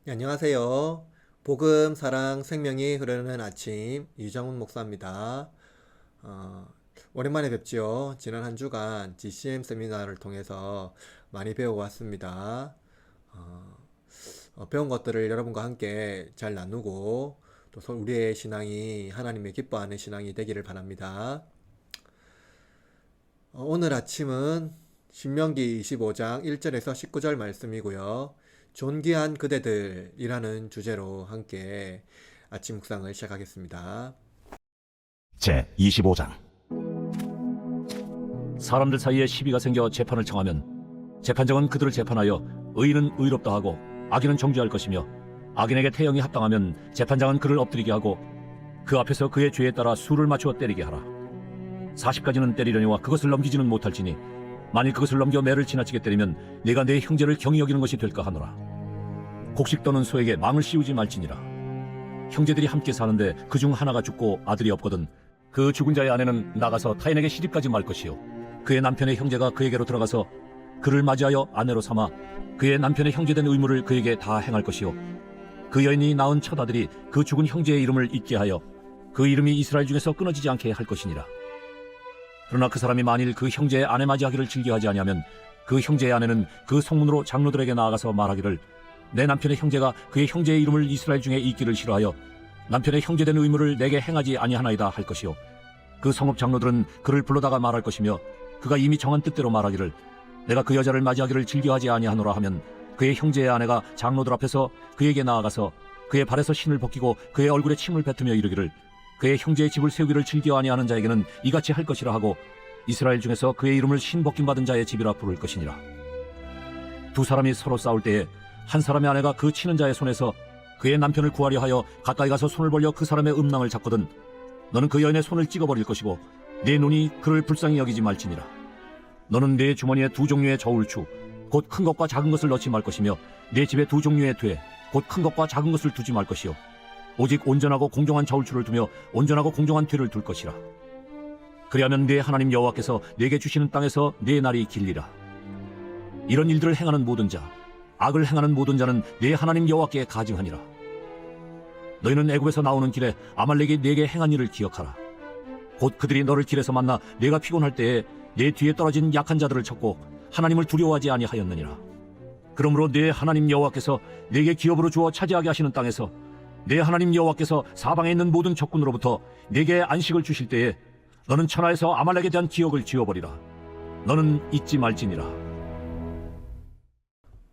네, 안녕하세요. 복음, 사랑, 생명이 흐르는 아침 유정훈 목사입니다. 어, 오랜만에 뵙지요. 지난 한 주간 GCM 세미나를 통해서 많이 배워왔습니다. 배운 것들을 여러분과 함께 잘 나누고 또 우리의 신앙이 하나님의 기뻐하는 신앙이 되기를 바랍니다. 오늘 아침은 신명기 25장 1절에서 19절 말씀이고요. 존귀한 그대들이라는 주제로 함께 아침 묵상을 시작하겠습니다. 제 25장. 사람들 사이에 시비가 생겨 재판을 청하면 재판장은 그들을 재판하여 의인은 의롭다 하고 악인은 정죄할 것이며, 악인에게 태형이 합당하면 재판장은 그를 엎드리게 하고 그 앞에서 그의 죄에 따라 수를 맞추어 때리게 하라. 40가지는 때리려니와 그것을 넘기지는 못할지니, 만일 그것을 넘겨 매를 지나치게 때리면 네가 내 형제를 경히 여기는 것이 될까 하노라. 곡식 떠는 소에게 망을 씌우지 말지니라. 형제들이 함께 사는데 그중 하나가 죽고 아들이 없거든 그 죽은 자의 아내는 나가서 타인에게 시집가지 말 것이요, 그의 남편의 형제가 그에게로 들어가서 그를 맞이하여 아내로 삼아 그의 남편의 형제된 의무를 그에게 다 행할 것이요, 그 여인이 낳은 첫 아들이 그 죽은 형제의 이름을 잊게 하여 그 이름이 이스라엘 중에서 끊어지지 않게 할 것이니라. 그러나 그 사람이 만일 그 형제의 아내 맞이하기를 즐겨하지 아니하면 그 형제의 아내는 그 성문으로 장로들에게 나아가서 말하기를, 내 남편의 형제가 그의 형제의 이름을 이스라엘 중에 잊기를 싫어하여 남편의 형제된 의무를 내게 행하지 아니하나이다 할 것이요, 그 성읍 장로들은 그를 불러다가 말할 것이며, 그가 이미 정한 뜻대로 말하기를, 내가 그 여자를 맞이하기를 즐겨하지 아니하노라 하면 그의 형제의 아내가 장로들 앞에서 그에게 나아가서 그의 발에서 신을 벗기고 그의 얼굴에 침을 뱉으며 이르기를, 그의 형제의 집을 세우기를 즐겨 아니하는 자에게는 이같이 할 것이라 하고 이스라엘 중에서 그의 이름을 신 벗김 받은 자의 집이라 부를 것이니라. 두 사람이 서로 싸울 때에 한 사람의 아내가 그 치는 자의 손에서 그의 남편을 구하려 하여 가까이 가서 손을 벌려 그 사람의 음낭을 잡거든 너는 그 여인의 손을 찍어버릴 것이고 네 눈이 그를 불쌍히 여기지 말지니라. 너는 네 주머니에 두 종류의 저울추 곧 큰 것과 작은 것을 넣지 말 것이며, 네 집에 두 종류의 돼 곧 큰 것과 작은 것을 두지 말 것이요, 오직 온전하고 공정한 저울추를 두며 온전하고 공정한 퇴를 둘 것이라. 그리하면 네 하나님 여호와께서 네게 주시는 땅에서 네 날이 길리라. 이런 일들을 행하는 모든 자, 악을 행하는 모든 자는 네 하나님 여호와께 가증하니라. 너희는 애굽에서 나오는 길에 아말렉이 네게 행한 일을 기억하라. 곧 그들이 너를 길에서 만나 네가 피곤할 때에 네 뒤에 떨어진 약한 자들을 쳤고 하나님을 두려워하지 아니하였느니라. 그러므로 네 하나님 여호와께서 네게 기업으로 주어 차지하게 하시는 땅에서 내 하나님 여호와께서 사방에 있는 모든 적군으로부터 네게 안식을 주실 때에 너는 천하에서 아말렉에 대한 기억을 지워버리라. 너는 잊지 말지니라.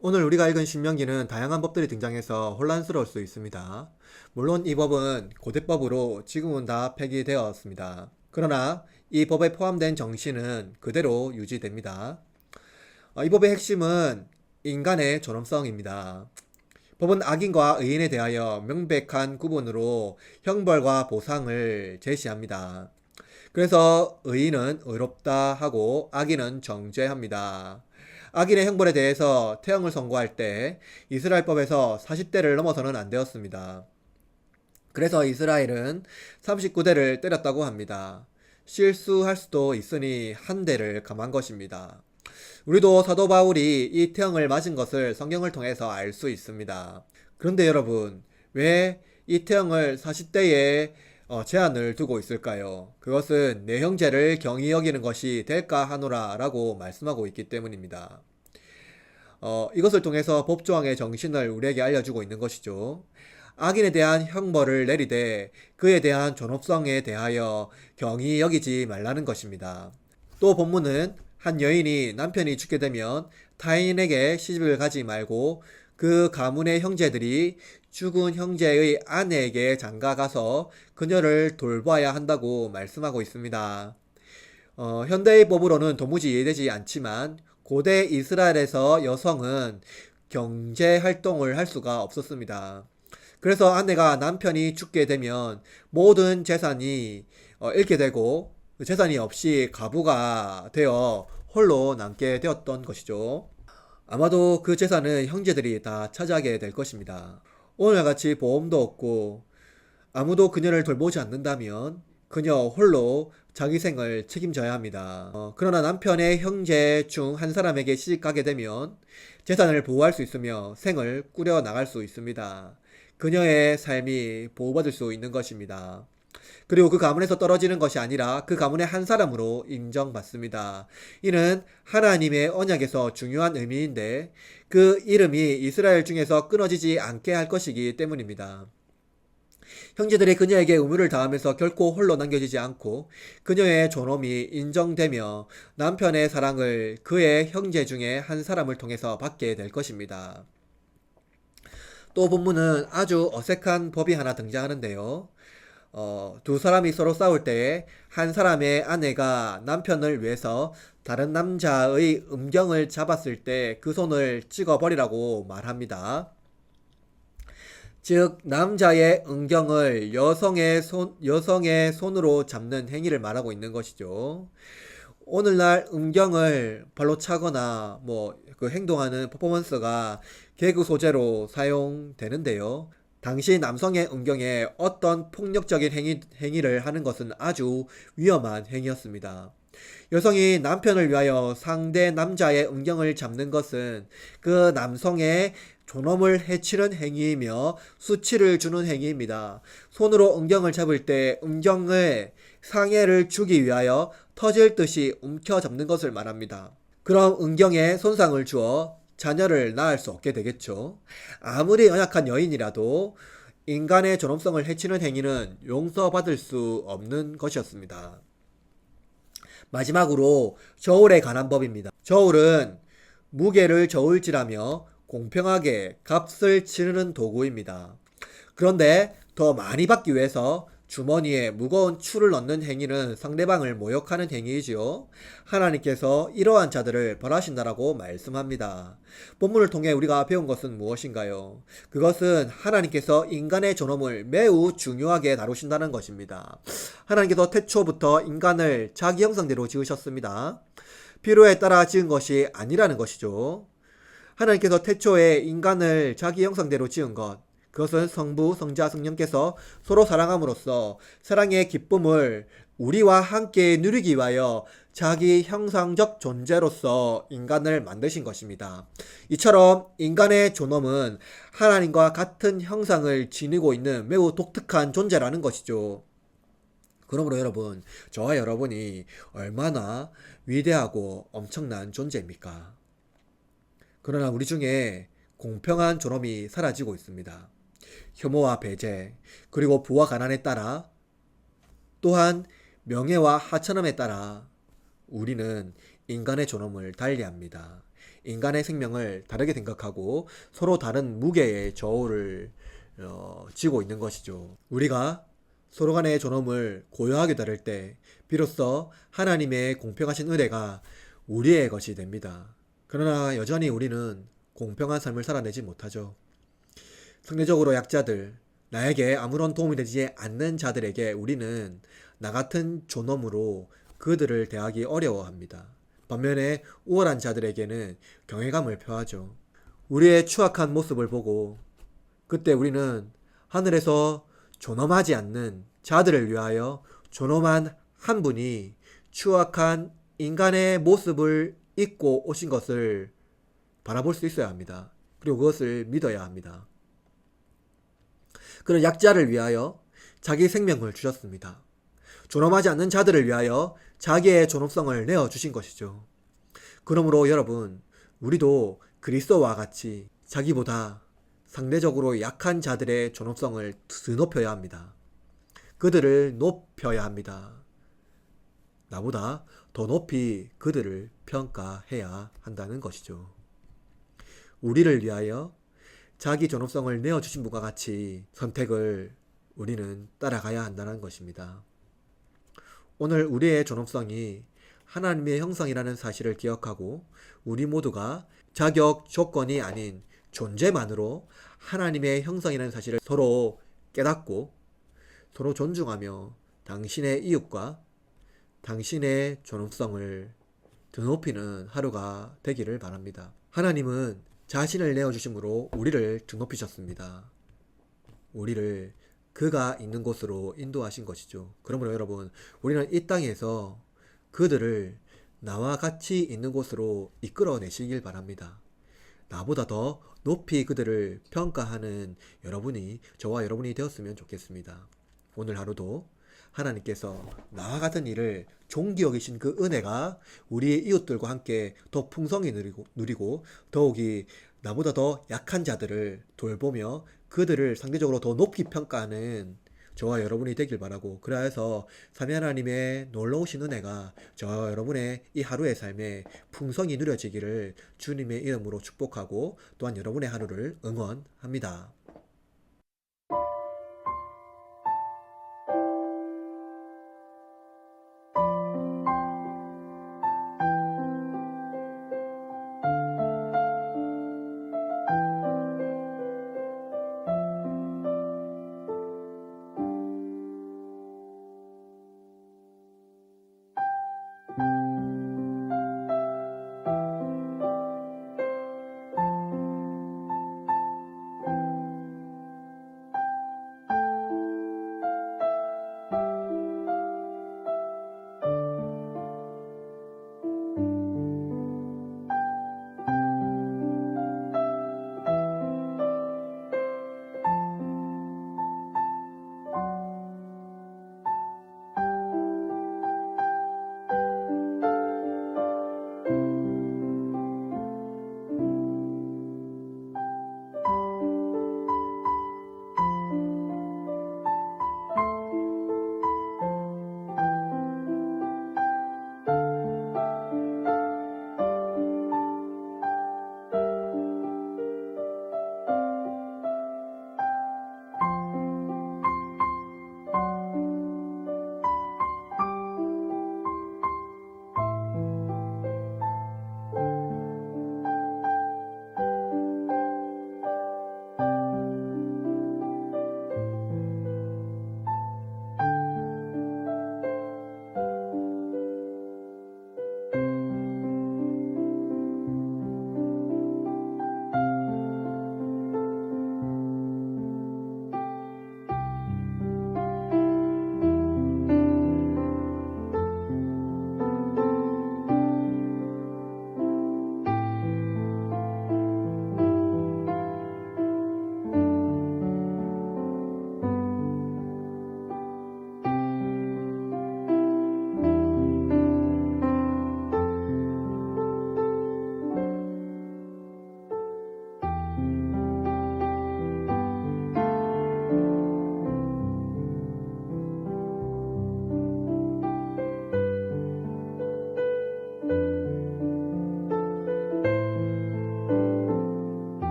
오늘 우리가 읽은 신명기는 다양한 법들이 등장해서 혼란스러울 수 있습니다. 물론 이 법은 고대법으로 지금은 다 폐기되었습니다. 그러나 이 법에 포함된 정신은 그대로 유지됩니다. 이 법의 핵심은 인간의 존엄성입니다. 법은 악인과 의인에 대하여 명백한 구분으로 형벌과 보상을 제시합니다. 그래서 의인은 의롭다 하고 악인은 정죄합니다. 악인의 형벌에 대해서 태형을 선고할 때 이스라엘법에서 40대를 넘어서는 안 되었습니다. 그래서 이스라엘은 39대를 때렸다고 합니다. 실수할 수도 있으니 한 대를 감한 것입니다. 우리도 사도 바울이 이 태형을 맞은 것을 성경을 통해서 알 수 있습니다. 그런데 여러분, 왜 이 태형을 40대에 제한을 두고 있을까요? 그것은 내 형제를 경히 여기는 것이 될까 하노라 라고 말씀하고 있기 때문입니다. 이것을 통해서 법조항의 정신을 우리에게 알려주고 있는 것이죠. 악인에 대한 형벌을 내리되 그에 대한 존엄성에 대하여 경히 여기지 말라는 것입니다. 또 본문은 한 여인이 남편이 죽게 되면 타인에게 시집을 가지 말고 그 가문의 형제들이 죽은 형제의 아내에게 장가가서 그녀를 돌봐야 한다고 말씀하고 있습니다. 현대의 법으로는 도무지 이해되지 않지만 고대 이스라엘에서 여성은 경제 활동을 할 수가 없었습니다. 그래서 아내가 남편이 죽게 되면 모든 재산이 잃게 되고 재산이 없이 가부가 되어 홀로 남게 되었던 것이죠. 아마도 그 재산은 형제들이 다 차지하게 될 것입니다. 오늘같이 보험도 없고 아무도 그녀를 돌보지 않는다면 그녀 홀로 자기 생을 책임져야 합니다. 그러나 남편의 형제 중 한 사람에게 시집가게 되면 재산을 보호할 수 있으며 생을 꾸려 나갈 수 있습니다. 그녀의 삶이 보호받을 수 있는 것입니다. 그리고 그 가문에서 떨어지는 것이 아니라 그 가문의 한 사람으로 인정받습니다. 이는 하나님의 언약에서 중요한 의미인데 그 이름이 이스라엘 중에서 끊어지지 않게 할 것이기 때문입니다. 형제들이 그녀에게 의무를 다하면서 결코 홀로 남겨지지 않고 그녀의 존엄이 인정되며 남편의 사랑을 그의 형제 중에 한 사람을 통해서 받게 될 것입니다. 또 본문은 아주 어색한 법이 하나 등장하는데요. 두 사람이 서로 싸울 때에 한 사람의 아내가 남편을 위해서 다른 남자의 음경을 잡았을 때 그 손을 찍어버리라고 말합니다. 즉, 남자의 음경을 여성의 손으로 잡는 행위를 말하고 있는 것이죠. 오늘날 음경을 발로 차거나 그 행동하는 퍼포먼스가 개그 소재로 사용되는데요. 당시 남성의 음경에 어떤 폭력적인 행위를 하는 것은 아주 위험한 행위였습니다. 여성이 남편을 위하여 상대 남자의 음경을 잡는 것은 그 남성의 존엄을 해치는 행위이며 수치를 주는 행위입니다. 손으로 음경을 잡을 때 음경을 상해를 주기 위하여 터질 듯이 움켜잡는 것을 말합니다. 그럼 음경에 손상을 주어 자녀를 낳을 수 없게 되겠죠. 아무리 연약한 여인이라도 인간의 존엄성을 해치는 행위는 용서받을 수 없는 것이었습니다. 마지막으로 저울에 관한 법입니다. 저울은 무게를 저울질하며 공평하게 값을 치르는 도구입니다. 그런데 더 많이 받기 위해서 주머니에 무거운 추를 넣는 행위는 상대방을 모욕하는 행위이지요. 하나님께서 이러한 자들을 벌하신다라고 말씀합니다. 본문을 통해 우리가 배운 것은 무엇인가요? 그것은 하나님께서 인간의 존엄을 매우 중요하게 다루신다는 것입니다. 하나님께서 태초부터 인간을 자기 형상대로 지으셨습니다. 필요에 따라 지은 것이 아니라는 것이죠. 하나님께서 태초에 인간을 자기 형상대로 지은 것, 그것은 성부, 성자, 성령께서 서로 사랑함으로써 사랑의 기쁨을 우리와 함께 누리기 위하여 자기 형상적 존재로서 인간을 만드신 것입니다. 이처럼 인간의 존엄은 하나님과 같은 형상을 지니고 있는 매우 독특한 존재라는 것이죠. 그러므로 여러분, 저와 여러분이 얼마나 위대하고 엄청난 존재입니까? 그러나 우리 중에 공평한 존엄이 사라지고 있습니다. 혐오와 배제, 그리고 부와 가난에 따라, 또한 명예와 하찮음에 따라 우리는 인간의 존엄을 달리합니다. 인간의 생명을 다르게 생각하고 서로 다른 무게의 저울을 지고 있는 것이죠. 우리가 서로 간의 존엄을 고요하게 다룰 때 비로소 하나님의 공평하신 은혜가 우리의 것이 됩니다. 그러나 여전히 우리는 공평한 삶을 살아내지 못하죠. 상대적으로 약자들, 나에게 아무런 도움이 되지 않는 자들에게 우리는 나 같은 존엄으로 그들을 대하기 어려워합니다. 반면에 우월한 자들에게는 경외감을 표하죠. 우리의 추악한 모습을 보고 그때 우리는 하늘에서 존엄하지 않는 자들을 위하여 존엄한 한 분이 추악한 인간의 모습을 입고 오신 것을 바라볼 수 있어야 합니다. 그리고 그것을 믿어야 합니다. 그는 약자를 위하여 자기 생명을 주셨습니다. 존엄하지 않는 자들을 위하여 자기의 존엄성을 내어주신 것이죠. 그러므로 여러분, 우리도 그리스도와 같이 자기보다 상대적으로 약한 자들의 존엄성을 드높여야 합니다. 그들을 높여야 합니다. 나보다 더 높이 그들을 평가해야 한다는 것이죠. 우리를 위하여 자기 존엄성을 내어주신 분과 같이 선택을 우리는 따라가야 한다는 것입니다. 오늘 우리의 존엄성이 하나님의 형상이라는 사실을 기억하고 우리 모두가 자격 조건이 아닌 존재만으로 하나님의 형상이라는 사실을 서로 깨닫고 서로 존중하며 당신의 이웃과 당신의 존엄성을 드높이는 하루가 되기를 바랍니다. 하나님은 자신을 내어주심으로 우리를 드높이셨습니다. 우리를 그가 있는 곳으로 인도하신 것이죠. 그러므로 여러분, 우리는 이 땅에서 그들을 나와 같이 있는 곳으로 이끌어내시길 바랍니다. 나보다 더 높이 그들을 평가하는 여러분이, 저와 여러분이 되었으면 좋겠습니다. 오늘 하루도 하나님께서 나와 같은 일을 종기 여기신 그 은혜가 우리의 이웃들과 함께 더 풍성히 누리고 더욱이 나보다 더 약한 자들을 돌보며 그들을 상대적으로 더 높이 평가하는 저와 여러분이 되길 바라고, 그래야 해서 삼위 하나님의 놀라우신 은혜가 저와 여러분의 이 하루의 삶에 풍성히 누려지기를 주님의 이름으로 축복하고 또한 여러분의 하루를 응원합니다.